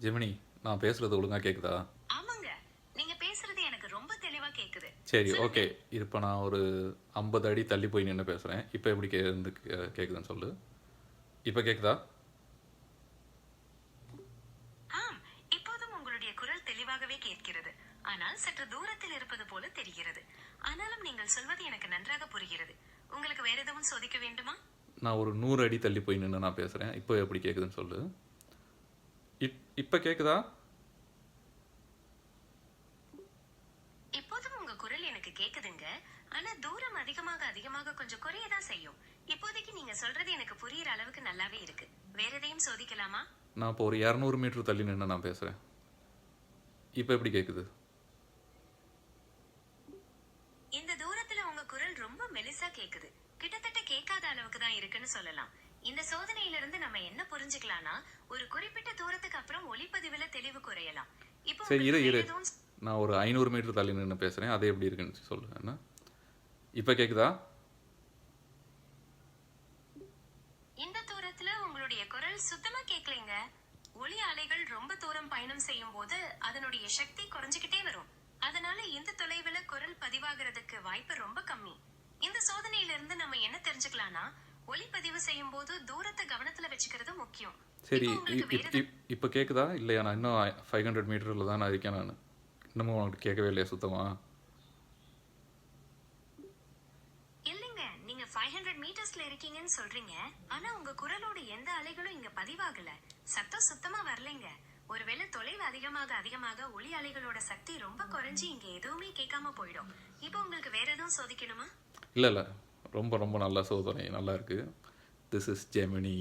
ஜெமினி, நான் பேசுறது ஒழுங்கா கேக்குதா? ஆமாங்க. நீங்க பேசுறது எனக்கு ரொம்ப தெளிவா கேக்குது. சரி, சொல்லுங்க. ஓகே. இப்ப நான் ஒரு 50 அடி தள்ளி போய் நின்னு பேசுறேன். இப்ப எப்படி கேக்குதுன்னு சொல்லு. இப்ப கேக்குதா? ஆம், இப்போதும் உங்களுடைய குரல் தெளிவாகவே கேட்கிறது. ஆனால் சற்று தூரத்தில் இருப்பது போல தெரிகிறது. ஆனாலும் நீங்கள் சொல்வது எனக்கு நன்றாக புரிகிறது. உங்களுக்கு வேற எதுவும் சோதிக்க வேண்டுமா? நான் ஒரு 100 அடி தள்ளி போய் நின்னு நான் பேசுறேன். இப்ப எப்படி கேக்குதுன்னு சொல்லு. இப்ப கேக்குதா? இப்போதும் உங்க குரல் எனக்கு கேக்குதுங்க. ஆனா தூரம் அதிகமாக கொஞ்சம் குறையதான் செய்யும். இப்போதைக்கு நீங்க சொல்றது எனக்கு புரியுற அளவுக்கு நல்லாவே இருக்கு. வேற எதையும் சோதிக்கலாமா? நான் இப்போ ஒரு 200 மீட்டர் தள்ளி நின்னு நான் பேசுறேன். இப்ப எப்படி கேக்குது? இந்த தூரத்துல உங்க குரல் ரொம்ப மெலிசா கேக்குது. கிட்டத்தட்ட கேட்காத அளவுக்கு தான் இருக்குன்னு சொல்லலாம். இந்த சோதனையில இருந்து நம்ம என்ன புரிஞ்சுக்கலாம்னா, ஒரு குறிப்பிட்ட தூரத்துக்கு அப்புறம் ஒலிப்பதிவுல தெளிவு குறையலாம். இப்போ சரி, உங்களுக்கு வேற இரு. எதுவும் நான் ஒரு 500 மீட்டர் தள்ளி நின்னு பேசுறேன். அது எப்படி இருக்குன்னு சொல்லு. என்ன? இப்ப கேக்குதா? இந்த தூரத்துல உங்களுடைய குரல் சுத்தமா கேட்கலைங்க. ஒலி அலைகள் ரொம்ப தூரம் பயணம் செய்யும் போது அதனுடைய சக்தி குறைஞ்சுக்கிட்டே வரும். அதனால இந்த தொலைவுல குரல் பதிவாகிறதுக்கு வாய்ப்பு ரொம்ப கம்மி. இந்த சோதனையில இருந்து நம்ம என்ன தெரிஞ்சுக்கலாம்னா, ஒலிப்பதிவு செய்யும் போது தூரத்தை கவனத்துல வச்சுக்கிறது முக்கியம். சரி, இப்போ உங்களுக்கு வேற இப்ப கேக்குதா? இல்லையா? நான் இன்னும் 500 மீட்டர்ல தான் நான் இருக்கேன் நானு. இன்னமும் உனக்கு கேட்கவே இல்லையா சுத்தமா? இல்லைங்க, நீங்க 500 மீட்டர்ஸ்ல இருக்கீங்கன்னு சொல்றீங்க. ஆனா உங்க குரலோட எந்த அலைகளும் இங்க பதிவாகல. சத்தம் சுத்தமா வரலைங்க. ஒருவேளை தொலைவு அதிகமாக ஒலி அலைகளோட சக்தி ரொம்ப குறைஞ்சு இங்க எதுவுமே கேட்காம போயிடும். இப்போ உங்களுக்கு வேற எதுவும் சோதிக்கணுமா? இல்ல, இல்ல. ரொம்ப ரொம்ப நல்ல சோதனை. நல்லா இருக்கு. This is Gemini.